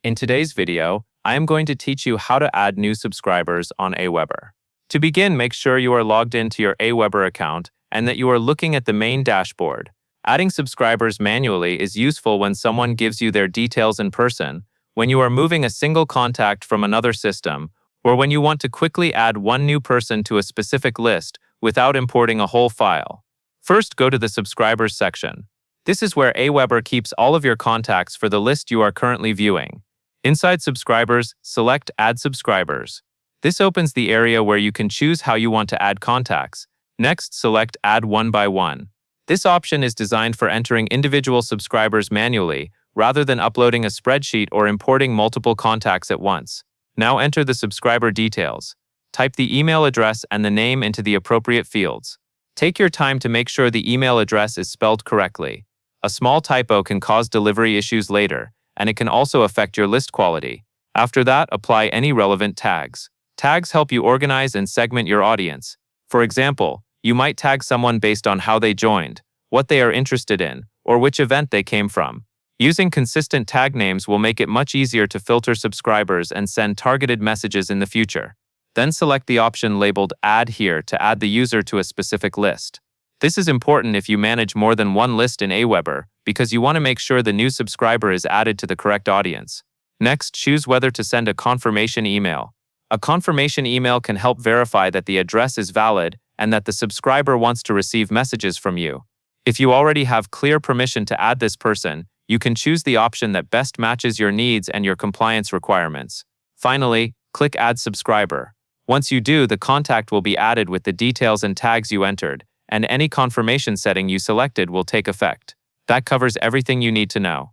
In today's video, I am going to teach you how to add new subscribers on Aweber. To begin, make sure you are logged into your Aweber account and that you are looking at the main dashboard. Adding subscribers manually is useful when someone gives you their details in person, when you are moving a single contact from another system, or when you want to quickly add one new person to a specific list without importing a whole file. First, go to the Subscribers section. This is where Aweber keeps all of your contacts for the list you are currently viewing. Inside Subscribers, select Add Subscribers. This opens the area where you can choose how you want to add contacts. Next, select Add One by One. This option is designed for entering individual subscribers manually, rather than uploading a spreadsheet or importing multiple contacts at once. Now enter the subscriber details. Type the email address and the name into the appropriate fields. Take your time to make sure the email address is spelled correctly. A small typo can cause delivery issues later, and it can also affect your list quality. After that, apply any relevant tags. Tags help you organize and segment your audience. For example, you might tag someone based on how they joined, what they are interested in, or which event they came from. Using consistent tag names will make it much easier to filter subscribers and send targeted messages in the future. Then select the option labeled Add Here to add the user to a specific list. This is important if you manage more than one list in Aweber, because you want to make sure the new subscriber is added to the correct audience. Next, choose whether to send a confirmation email. A confirmation email can help verify that the address is valid and that the subscriber wants to receive messages from you. If you already have clear permission to add this person, you can choose the option that best matches your needs and your compliance requirements. Finally, click Add Subscriber. Once you do, the contact will be added with the details and tags you entered, and any confirmation setting you selected will take effect. That covers everything you need to know.